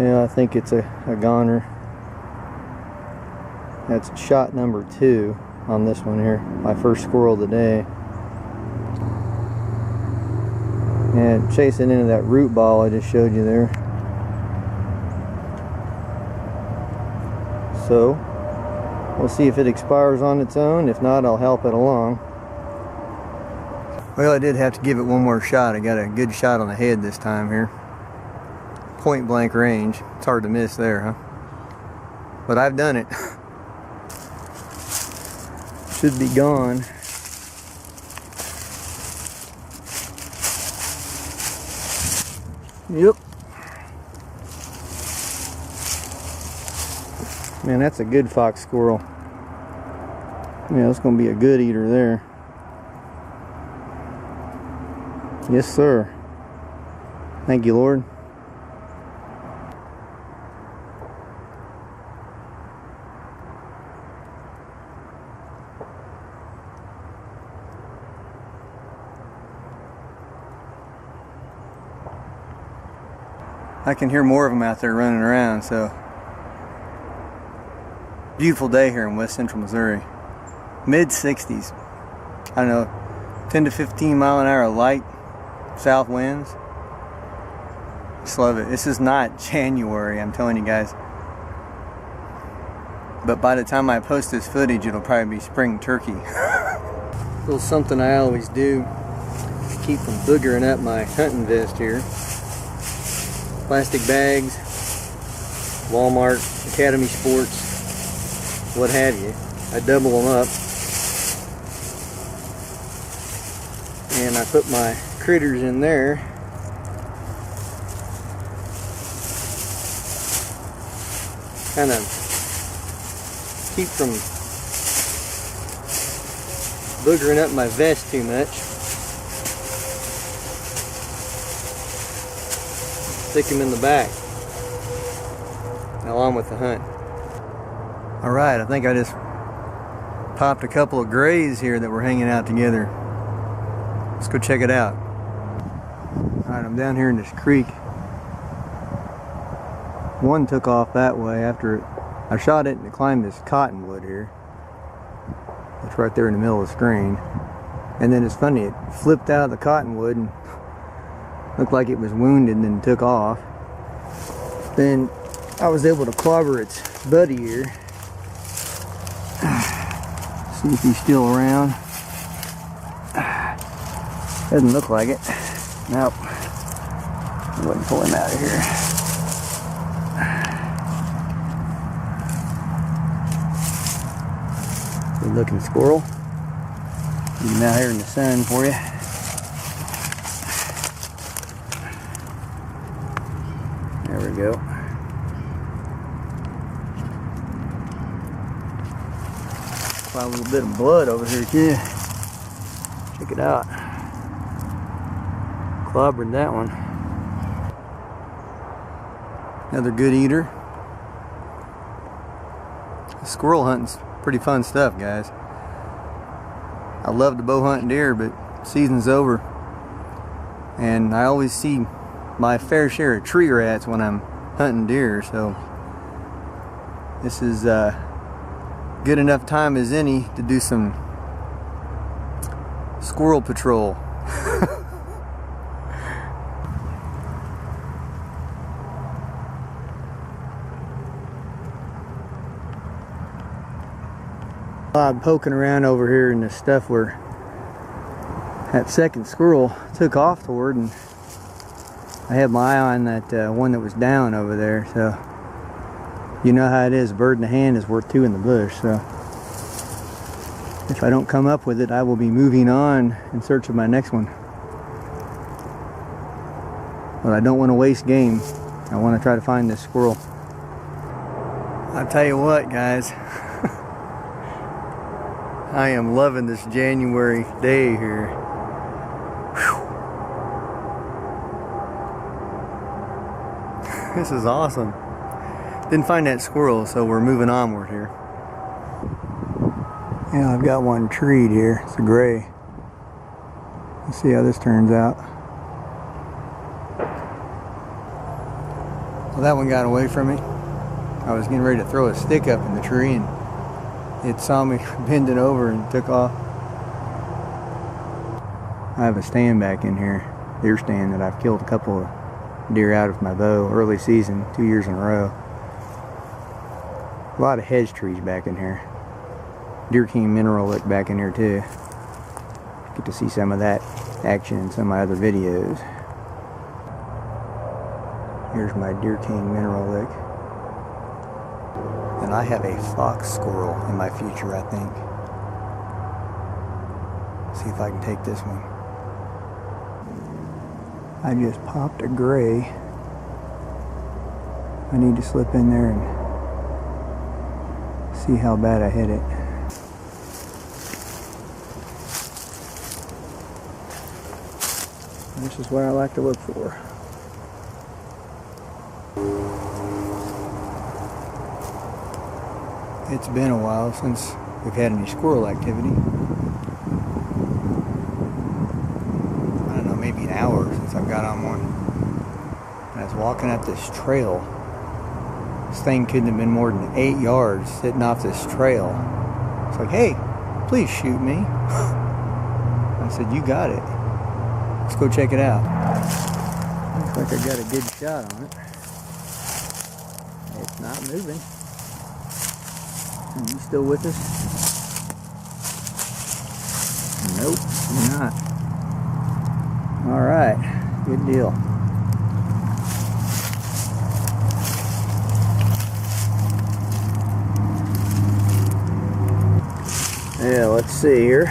Yeah, I think it's a goner. That's shot number 2 on this one here. My first squirrel of the day. And chasing into that root ball I just showed you there. So, we'll see if it expires on its own. If not, I'll help it along. Well, I did have to give it one more shot. I got a good shot on the head this time here. Point blank range. It's hard to miss there, huh? But I've done it. Should be gone. Yep. Man, that's a good fox squirrel. Yeah, it's gonna be a good eater there. Yes, sir. Thank you, Lord. I can hear more of them out there running around, so. Beautiful day here in West Central Missouri. Mid 60s. I don't know, 10 to 15 mile an hour light south winds. Just love it. This is not January, I'm telling you guys. But by the time I post this footage, it'll probably be spring turkey. A little something I always do to keep from boogering up my hunting vest here. Plastic bags, Walmart, Academy Sports, what have you. I double them up. And I put my critters in there. Kind of keep from boogering up my vest too much. Stick them in the back along with the hunt. Alright, I think I just popped a couple of grays here that were hanging out together. Let's go check it out. Alright, I'm down here in this creek. One took off that way after I shot it and it climbed this cottonwood here. It's right there in the middle of the screen. And then it's funny, it flipped out of the cottonwood and looked like it was wounded and then took off. Then I was able to clobber its buddy here. See if he's still around. Doesn't look like it. Nope. Go ahead and pull him out of here. Good looking squirrel. Get him out here in the sun for you. There we go. Quite a little bit of blood over here too. Check it out. Clobbered that one. Another good eater. Squirrel hunting's pretty fun stuff, guys. I love to bow hunt deer, but season's over. And I always see my fair share of tree rats when I'm hunting deer, so this is good enough time as any to do some squirrel patrol. I'm poking around over here in the stuff where that second squirrel took off toward, and I had my eye on that one that was down over there. So you know how it is, a bird in the hand is worth two in the bush. So if I don't come up with it, I will be moving on in search of my next one. But I don't want to waste game. I want to try to find this squirrel. I'll tell you what, guys. I am loving this January day here. Whew. This is awesome. Didn't find that squirrel, so we're moving onward here. Yeah, I've got one treed here. It's a gray. Let's see how this turns out. Well, that one got away from me. I was getting ready to throw a stick up in the tree and it saw me bending over and took off. I have a stand back in here, deer stand, that I've killed a couple of deer out of my bow early season, 2 years in a row. A lot of hedge trees back in here. Deer King mineral lick back in here too. Get to see some of that action in some of my other videos. Here's my Deer King mineral lick. And I have a fox squirrel in my future, I think. See if I can take this one. I just popped a gray. I need to slip in there and see how bad I hit it. This is what I like to look for. It's been a while since we've had any squirrel activity. I don't know, maybe an hour since I've got on one. And I was walking up this trail. This thing couldn't have been more than 8 yards sitting off this trail. It's like, hey, please shoot me. I said, you got it. Let's go check it out. Looks like I got a good shot on it. It's not moving. Are you still with us? Nope, you're not. Alright, good deal. Yeah, let's see here.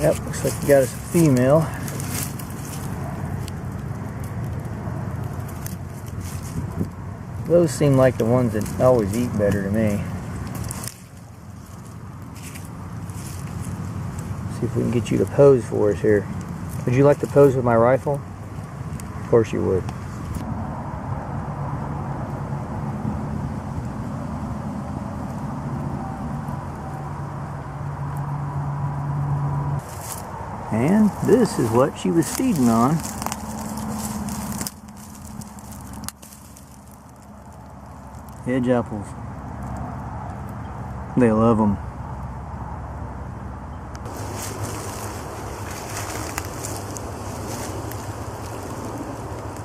Yep, looks like we got us a female. Those seem like the ones that always eat better to me. See if we can get you to pose for us here. Would you like to pose with my rifle? Of course you would. And this is what she was feeding on. Hedge apples. They love them.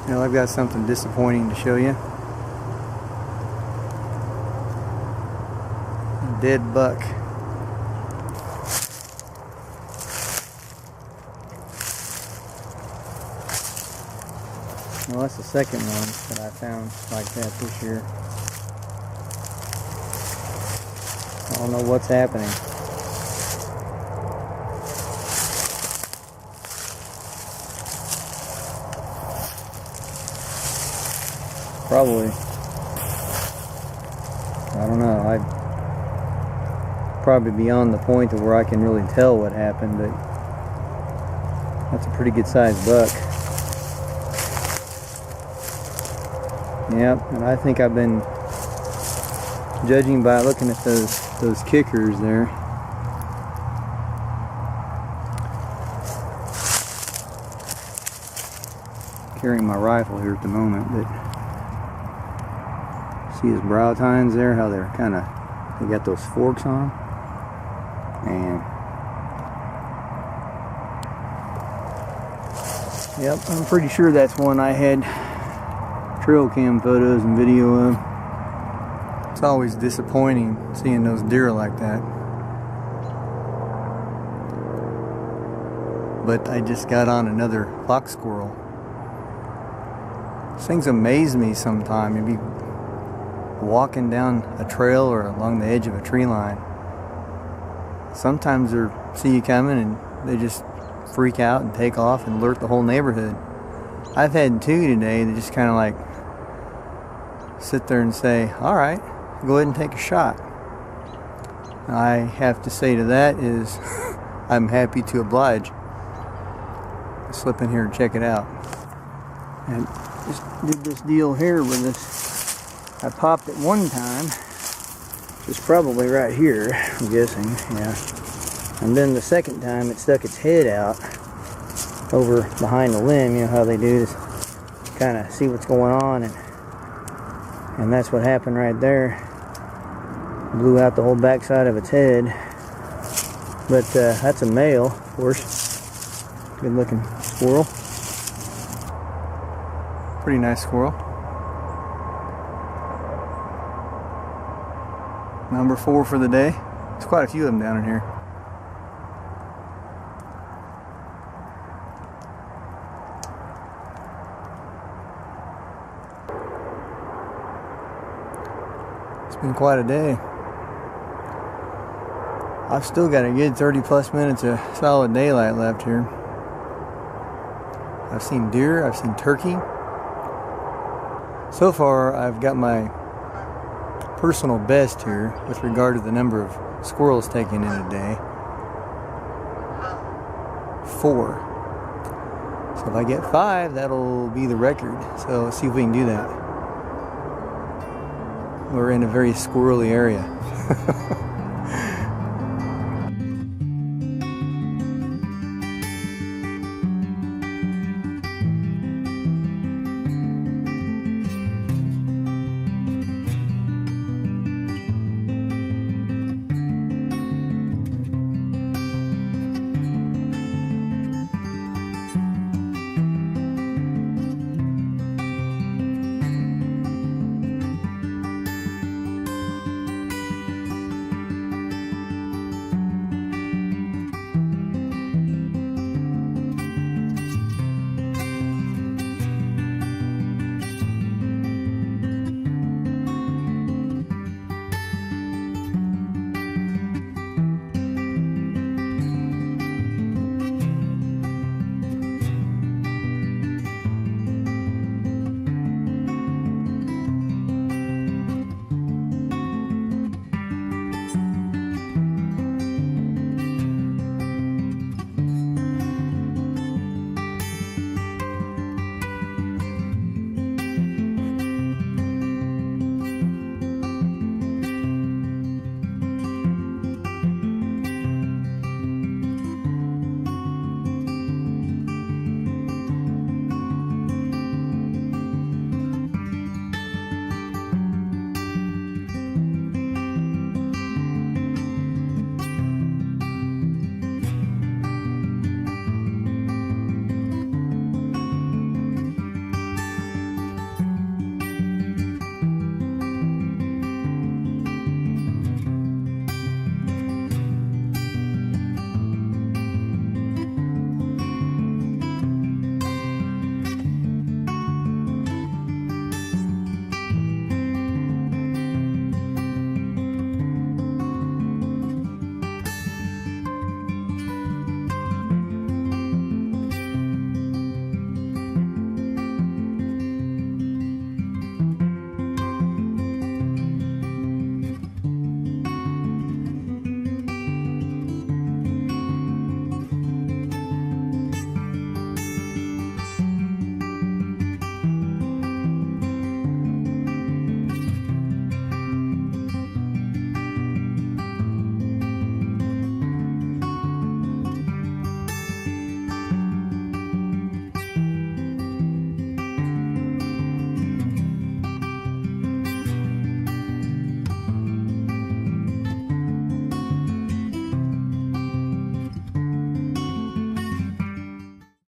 Now I've got something disappointing to show you. A dead buck. Well, that's the second one that I found like that this year. I don't know what's happening. Probably. I don't know. I'm probably beyond the point of where I can really tell what happened, but that's a pretty good sized buck. Yep, and I think I've been judging by looking at those kickers there. Carrying my rifle here at the moment, but see his brow tines there, how they're kind of, they got those forks on them. And yep, I'm pretty sure that's one I had trail cam photos and video of. It's always disappointing seeing those deer like that. But I just got on another fox squirrel. These things amaze me sometimes. You'd be walking down a trail or along the edge of a tree line. Sometimes they see you coming and they just freak out and take off and alert the whole neighborhood. I've had two today that just kind of like sit there and say, alright, go ahead and take a shot. I have to say to that is I'm happy to oblige. I'll slip in here and check it out. And just did this deal here with this. I popped it one time. It's probably right here, I'm guessing, yeah. And then the second time it stuck its head out over behind the limb. You know how they do this. kind of see what's going on, and that's what happened right there. Blew out the whole backside of its head. But that's a male, of course. Good looking squirrel. Pretty nice squirrel. Number 4 for the day. There's quite a few of them down in here. It's been quite a day. I've still got a good 30 plus minutes of solid daylight left here. I've seen deer, I've seen turkey. So far, I've got my personal best here with regard to the number of squirrels taken in a day. 4. So if I get 5, that'll be the record. So let's see if we can do that. We're in a very squirrely area.